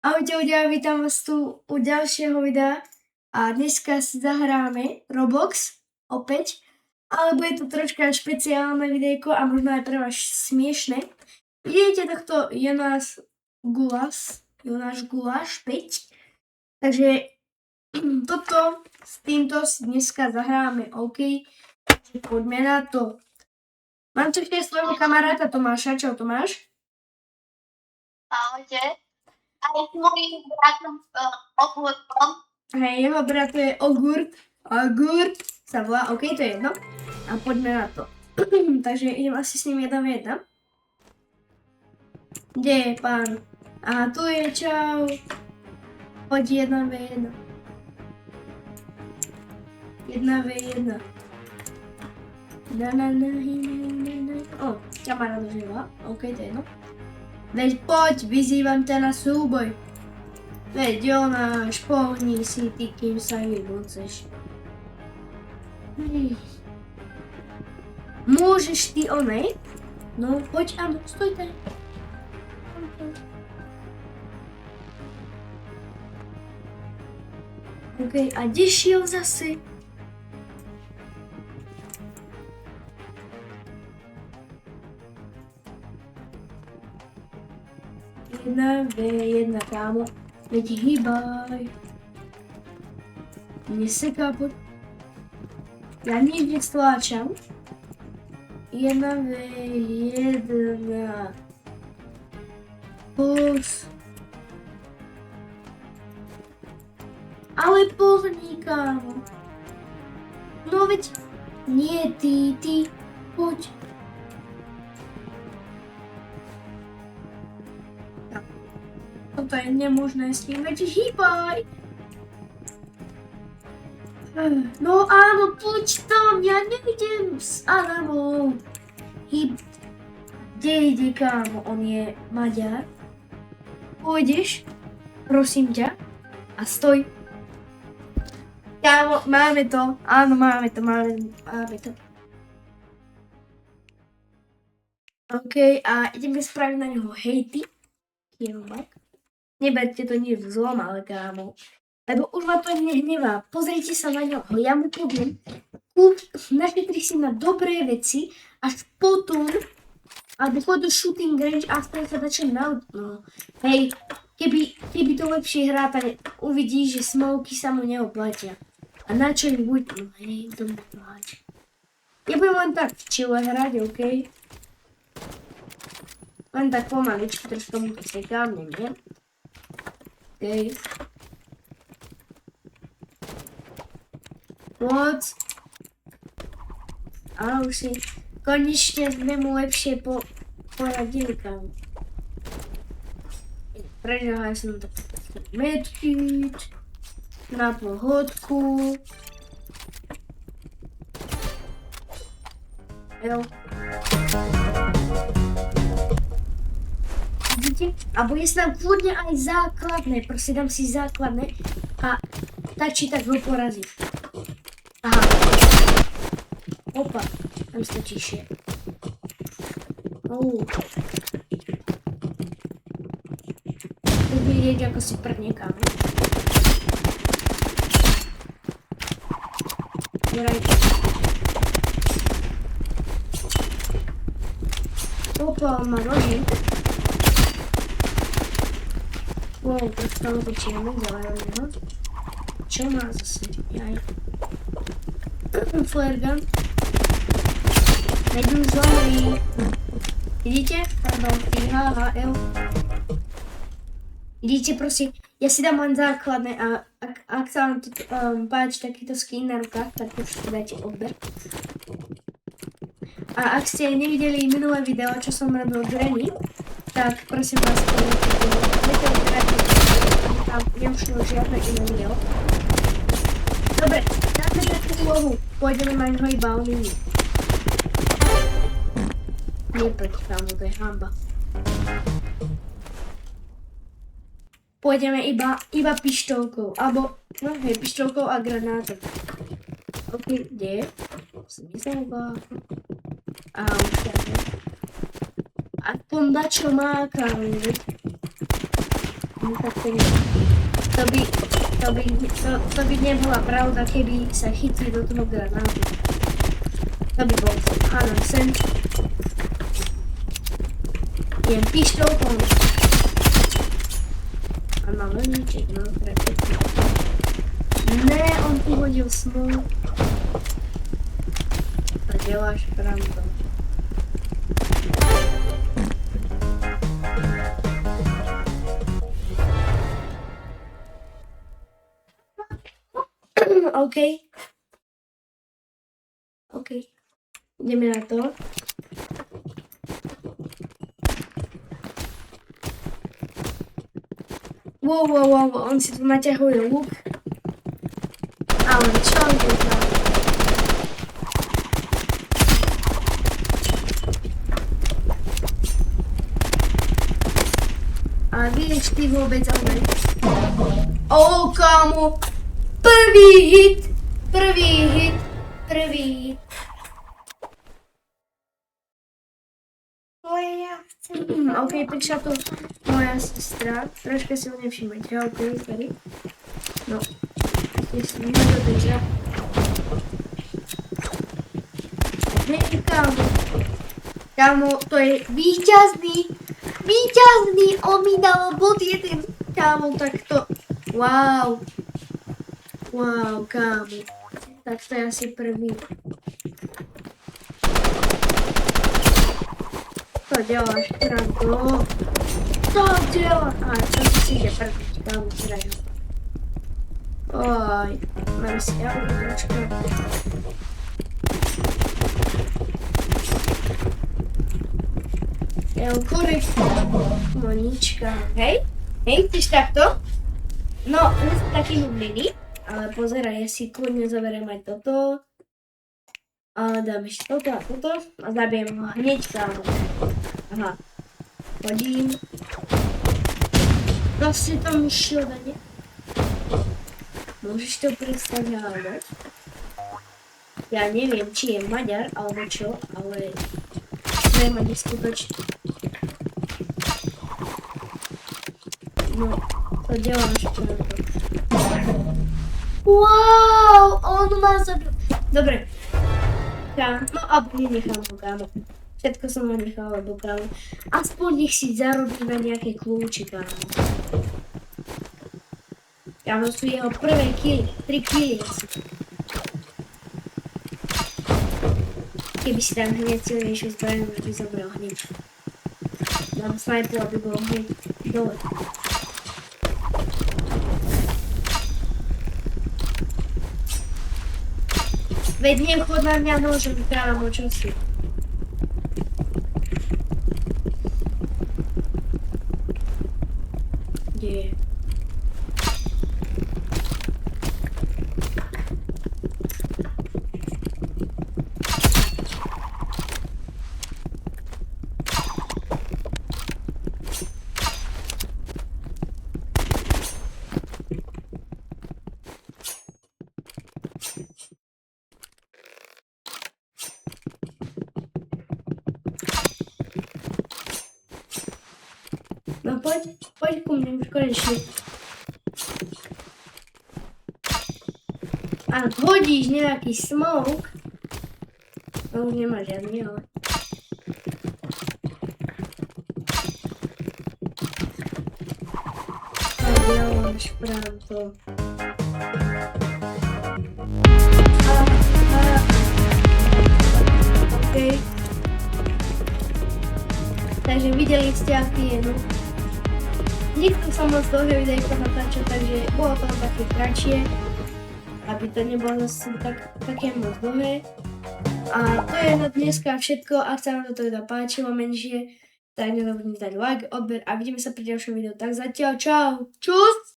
Ahojte ľudia, vítam vás tu u ďalšieho videa a dneska si zahráme Roblox opäť, ale bude to troška špeciálne videjko a možno aj pre vás smiešne. Vidíte tohto Jonáš Guláš 5, takže s týmto si dneska zahráme, OK, takže poďme na to. Mám tu ešte svojho kamaráta Tomáša, čau Tomáš. Ahojte. A s mojím bratom Ogurtom. Hej, jeho brat je Ogurt sa volá, OK, to je jedno. A poďme na to. Takže idem asi s ním 1v1. Kde je pán? A tu je, čau. Poď 1v1. 1v1. O, kamarád žila. OK, to je jedno. Veď poď, vyzývam ťa na súboj. Veď Jonáš, pohni si ty, kým sa vybúceš. Môžeš ty onej? No, poď, áno, stoj tady. OK, a kde šiel zase? Jedna V1, kámo. Veď hýbaj. Neseká, poď. Ja nič nestláčam. 1v1. Plus. Ale pohni, kámo. No veď. Nie, ty. Poď. Toto je nemožné s ním, veď hýbaj. No áno, poď tam, ja nevidím s Adamom. Kde ide, kámo, on je Maďar. Pôjdeš, prosím ťa, a stoj. Kámo, máme to, áno, máme to. OK, a ideme spraviť na neho hejty. Kierbak. Neberte to nič v zlom, ale kámo. Lebo už ma to nehnevá. Pozrite sa na ňo. Ja mu poviem, našetri si na dobré veci, až potom, alebo chod do shooting range a sa začne na... No. Hej, keby to lepšie hrá, tak uvidí, že smoky sa mu neoplatia. A na čo ich buď... No hej, to mi páči. Ja budem len tak chile hrať, OK? Len tak pomaličky, trošku mu to sekám, neviem. OK. Poď. A už si konečne sme mu lepšie poradili, kámo. Prežahaj som to medkit na pohodku. Jo. Vidíte? A bude sa tam kľudne aj základné, proste dám si základné a stačí tak ho poraziť. Aha. Opa, tam stačí šie. Tu vidieť, ako si prdne, kámo. Opa, on má nohy. Wow, trošku tam utočíme, zeleného. Čo má zase? Jaj. Flare gun. Nejdu zlomí. Vidíte? Pardon, HHL. Vidíte, prosím, ja si dám len základné a ak sa vám páči takýto skin na rukách, tak už dajte odber. A ak ste nevideli minulé video, čo som robil Granny, tak prosím vás, tam neušlo žiadne iné video. Dobre, dáme takú úlohu, pôjdeme mať ho iba o nimi. Nepoď, kámo, to je hamba. Pôjdeme iba pištolkou, alebo, no hej, pištolkou a granátom. OK, kde je? Som nezaujímavá. A už tam je. A Aspoň dačo má, kámo. tak to by nebola pravda, keby sa chytli do toho granátu. To by bol hádam sen. Jem pištolkom. A mám leníček, no prakticky. Ne, on tu hodil smolu. To děláš pravdu. OK. OK. Ideme na to. Wow, on si tu naťahuje luk. Ale čo on tu dá? Ale vieš ty vôbec, ale... kámo! Prvý hit! OK, prišla tu moja sestra. Troška si ho nevšimajte, OK, tady. No, jestli to drža. Hej, kámo, to je víťazný, on mi dal bod 1, kámo, tak to, wow, kámo, tak to je asi prvý. To děláš, Franko. To děláš. A co si jde první, kámo, teda jo. Oj, mám si já trošku. Kolik. Monička. Hej, chceš takto? No, to taky hubliny, ale pozeraj, ja si kľudne zoberiem aj toto. Ale dám ešte toto a toto a zabijem ho hneď, kámo. Aha. Hodím. Vlastne tam išiel na ne. Môžeš to prestať hádať. Ja neviem, či je Maďar alebo čo, ale to je ma neskutočne. No, to děláš pravdu. Wow, on ma zabil. Dobre. No a nenechám ho, kámo. Všetko som ho nechal, lebo kámo. Aspoň nech si zarobí na nejaké kľúči, kámo. Kámo, sú jeho prvé killy. 3 killy asi. Keby si tam hneď silnejšiu zbranu, už by zobral hneď. Dám snajpu, aby bol hneď dole. Veď nechod na mňa nožem, kámo, čo si? Kde je? No poď ku mne už konečne. A hodíš nejaký smoke. No už nemá žiadny, ale... Ja mám šprávto. OK. Takže videli ste, aký je, no. Nechcel som moc dlhé videjko natáčať, takže bolo to také kratšie, aby to nebolo zase také moc dlhé. A to je na dneska všetko, ak sa vám to teda páčilo menšie, tak nezabudnite dať like, odber a vidíme sa pri ďalšom videu. Tak zatiaľ čau! Čus!